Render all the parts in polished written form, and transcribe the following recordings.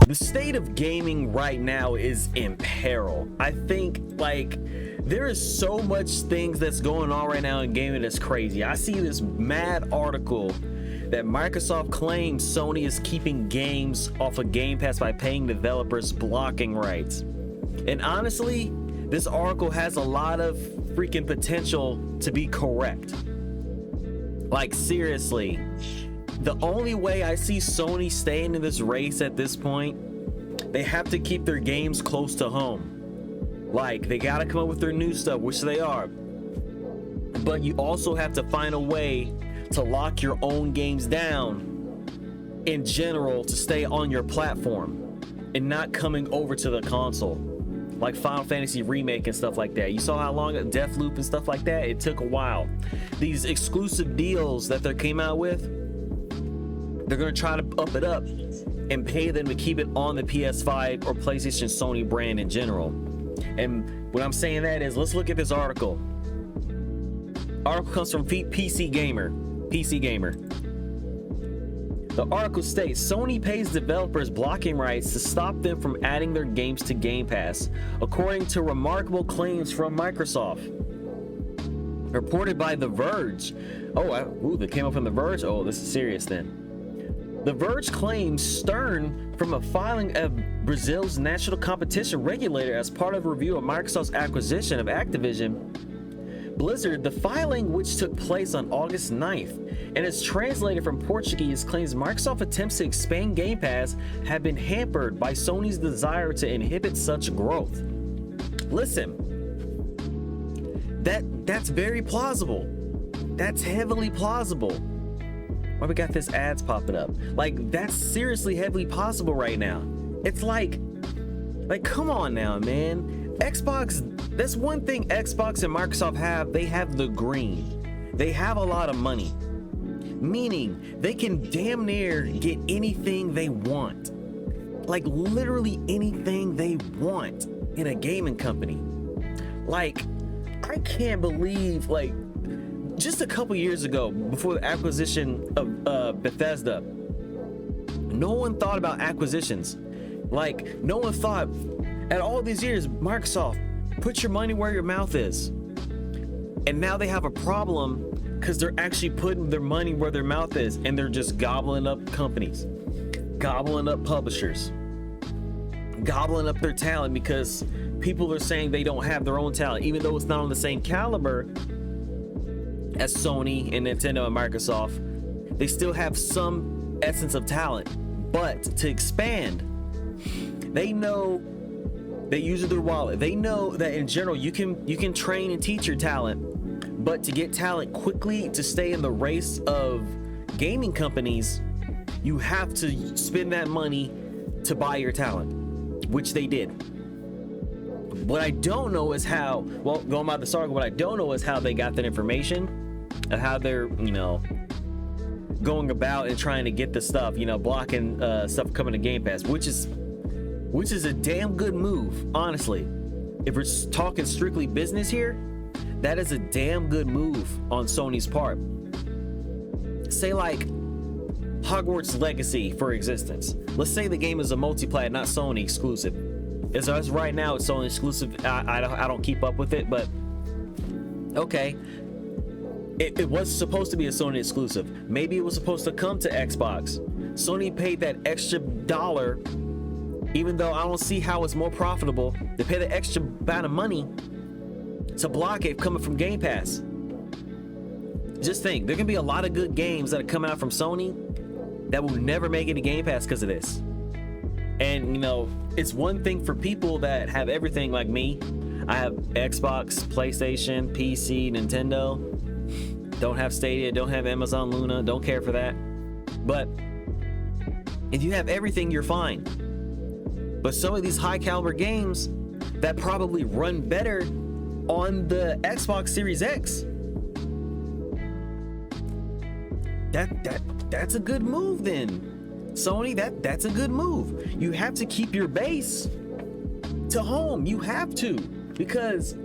The state of gaming right now is in peril. I think like there is so much things that's going on right now in gaming that's crazy. I see this mad article that Microsoft claims Sony is keeping games off of Game Pass by paying developers blocking rights. And honestly, this article has a lot of freaking potential to be correct. Like seriously, the only way I see Sony staying in this race at this point, they have to keep their games close to home. Like they gotta come up with their new stuff, which they are. But you also have to find a way to lock your own games down in general to stay on your platform and not coming over to the console. Like Final Fantasy Remake and stuff like that. You saw how long Deathloop and stuff like that, it took a while. These exclusive deals that they came out with, they're gonna try to up it up and pay them to keep it on the PS5 or PlayStation Sony brand in general. And when I'm saying that is, let's look at this article. Article comes from PC Gamer. The article states Sony pays developers blocking rights to stop them from adding their games to Game Pass, according to remarkable claims from Microsoft. Reported by The Verge. That came up from The Verge. Oh, this is serious then. The Verge claims Stern from a filing of Brazil's national competition regulator as part of a review of Microsoft's acquisition of Activision Blizzard. The filing, which took place on August 9th and is translated from Portuguese, claims Microsoft attempts to expand Game Pass have been hampered by Sony's desire to inhibit such growth. Listen, that's very plausible. That's heavily plausible. Why we got this ads popping up? Like that's seriously heavily possible right now. It's like come on now, man. Xbox, that's one thing Xbox and Microsoft have. They have the green. They have a lot of money, meaning they can damn near get anything they want, like literally anything they want in a gaming company. Like I can't believe, like just a couple years ago, before the acquisition of Bethesda, no one thought about acquisitions. Like no one thought, at all these years, Microsoft, put your money where your mouth is. And now they have a problem because they're actually putting their money where their mouth is, and they're just gobbling up companies, gobbling up publishers, gobbling up their talent because people are saying they don't have their own talent, even though it's not on the same caliber as Sony and Nintendo and Microsoft. They still have some essence of talent, but to expand, they know they use their wallet. They know that in general you can train and teach your talent, but to get talent quickly to stay in the race of gaming companies, you have to spend that money to buy your talent, which they did. What I don't know is how, well, going by this article, what I don't know is how they got that information and how they're, going about and trying to get the stuff, blocking stuff coming to Game Pass, which is a damn good move, honestly. If we're talking strictly business here, that is a damn good move on Sony's part. Say like Hogwarts Legacy, for existence. Let's say the game is a multiplayer, not Sony exclusive. As right now, it's Sony exclusive. I don't keep up with it, but okay. It was supposed to be a Sony exclusive. Maybe it was supposed to come to Xbox. Sony paid that extra dollar, even though I don't see how it's more profitable to pay the extra amount of money to block it coming from Game Pass. Just think, there can be a lot of good games that are coming out from Sony that will never make it to Game Pass because of this. And it's one thing for people that have everything like me. I have Xbox, PlayStation, PC, Nintendo. Don't have Stadia, don't have Amazon Luna, don't care for that. But if you have everything, you're fine. But some of these high caliber games that probably run better on the Xbox Series X, that's a good move then. Sony, that's a good move. You have to keep your base to home. You have to, because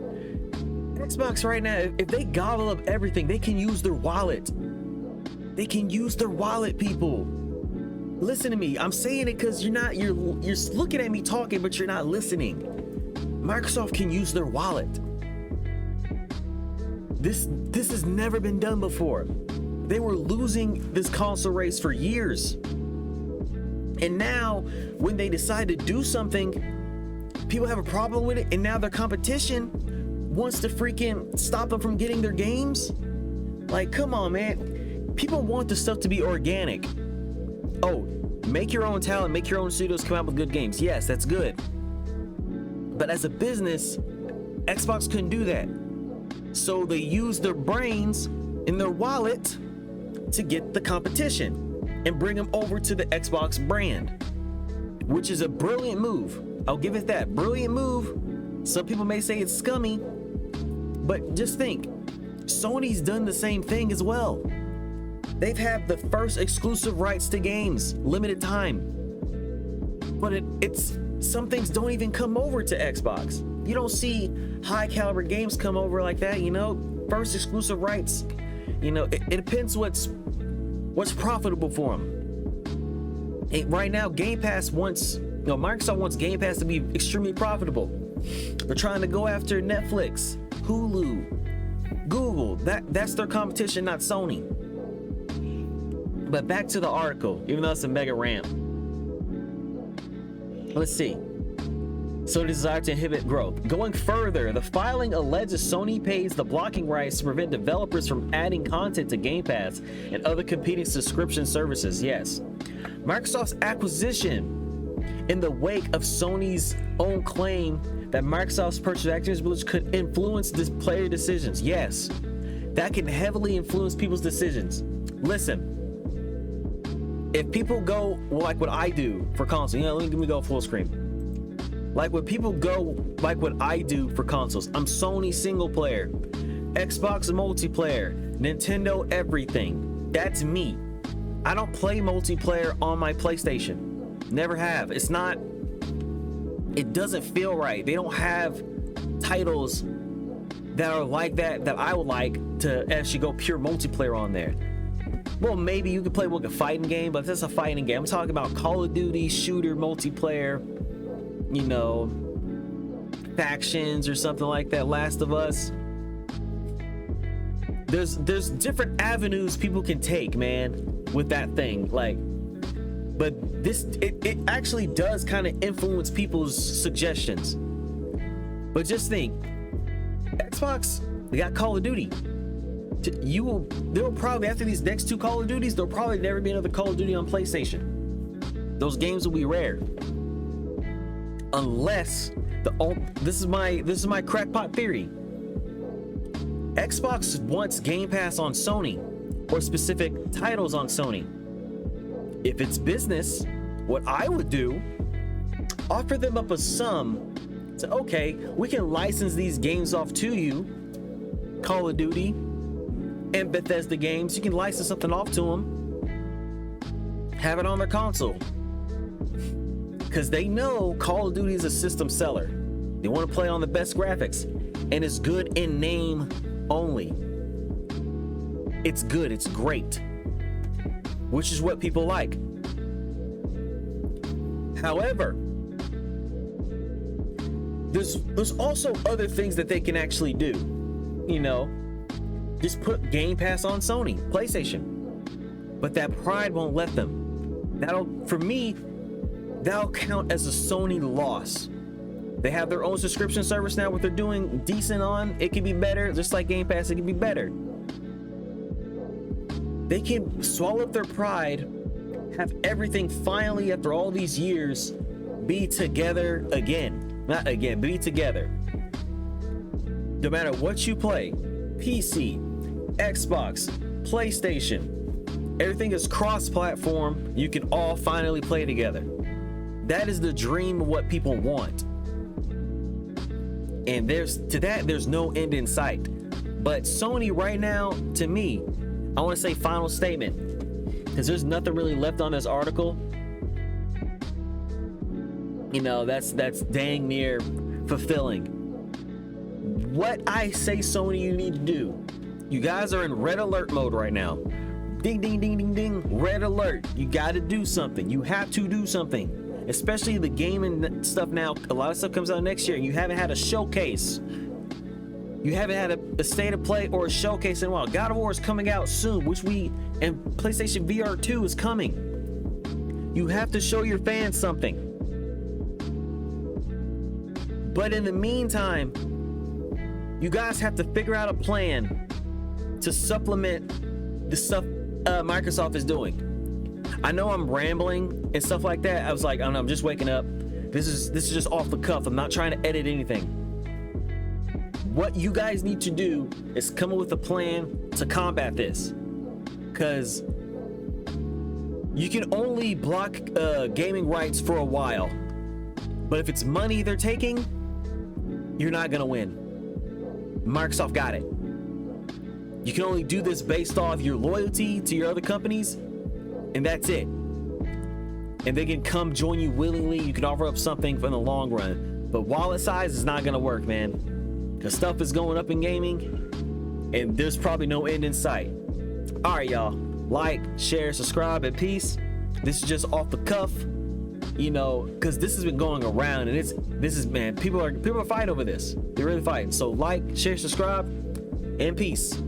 Xbox right now, if they gobble up everything, they can use their wallet. They can use their wallet, people. Listen to me. I'm saying it because you're looking at me talking, but you're not listening. Microsoft can use their wallet. This has never been done before. They were losing this console race for years. And now, when they decide to do something, people have a problem with it, and now their competition wants to freaking stop them from getting their games. Like, come on, man. People want this stuff to be organic. Oh, make your own talent, make your own studios come out with good games. Yes, that's good. But as a business, Xbox couldn't do that. So they used their brains in their wallet to get the competition and bring them over to the Xbox brand, which is a brilliant move. I'll give it that. Brilliant move. Some people may say it's scummy, but just think, Sony's done the same thing as well. They've had the first exclusive rights to games, limited time. But it's some things don't even come over to Xbox. You don't see high caliber games come over like that, you know? First exclusive rights, you know, it depends what's profitable for them. Right now, Microsoft wants Game Pass to be extremely profitable. They're trying to go after Netflix, Hulu, Google. That's their competition, not Sony. But back to the article, even though it's a mega rant. Let's see. So desire to inhibit growth. Going further, the filing alleges Sony pays the blocking rights to prevent developers from adding content to Game Pass and other competing subscription services. Yes. Microsoft's acquisition in the wake of Sony's own claim that Microsoft's purchase of Activision Blizzard could influence player decisions. Yes. That can heavily influence people's decisions. Listen. If people go like what I do for console, let me go full screen. Like when people go like what I do for consoles, I'm Sony single player, Xbox multiplayer, Nintendo everything. That's me. I don't play multiplayer on my PlayStation. Never have. It doesn't feel right. They don't have titles that are like that I would like to actually go pure multiplayer on there. Well, maybe you could play like a fighting game, but if that's a fighting game, I'm talking about Call of Duty, shooter, multiplayer, you know, factions or something like that, Last of Us. There's different avenues people can take, man, with that thing. Like, but it actually does kind of influence people's suggestions. But just think, Xbox, they got Call of Duty. They'll probably, after these next two Call of Duties, there'll probably never be another Call of Duty on PlayStation. Those games will be rare, unless this is my crackpot theory. Xbox wants Game Pass on Sony or specific titles on Sony. If it's business, what I would do, offer them up a sum. So okay, we can license these games off to you, Call of Duty and Bethesda games. You can license something off to them, have it on their console, because they know Call of Duty is a system seller. They want to play on the best graphics, and it's good in name only. It's good, it's great, which is what people like. However, there's also other things that they can actually do. You know, just put Game Pass on Sony, PlayStation. But that pride won't let them. For me, that'll count as a Sony loss. They have their own subscription service now. What they're doing decent on, it can be better. Just like Game Pass, it can be better. They can swallow up their pride, have everything finally, after all these years, be together again. Not again, be together. No matter what you play, PC, Xbox, PlayStation, everything is cross-platform. You can all finally play together. That is the dream of what people want. And there's no end in sight. But Sony right now, to me, I want to say final statement, because there's nothing really left on this article. You know, that's dang near fulfilling. what I say, Sony, you need to do. You guys are in red alert mode right now. Ding, ding, ding, ding, ding. Red alert. You got to do something. You have to do something. Especially the gaming stuff now. A lot of stuff comes out next year, and you haven't had a showcase. You haven't had a state of play or a showcase in a while. God of War is coming out soon, and PlayStation VR 2 is coming. You have to show your fans something. But in the meantime, you guys have to figure out a plan to supplement the stuff Microsoft is doing. I know I'm rambling and stuff like that. I was like, I don't know, I'm just waking up. This is just off the cuff. I'm not trying to edit anything. What you guys need to do is come up with a plan to combat this, because you can only block gaming rights for a while, but if it's money they're taking, you're not gonna win. Microsoft got it. You can only do this based off your loyalty to your other companies, and that's it. And they can come join you willingly. You can offer up something for the long run, but wallet size is not gonna work, man. Because stuff is going up in gaming, and there's probably no end in sight. All right, y'all. Like, share, subscribe, and peace. This is just off the cuff, you know, because this has been going around, and this is man, people are fighting over this. They're really fighting. So like, share, subscribe, and peace.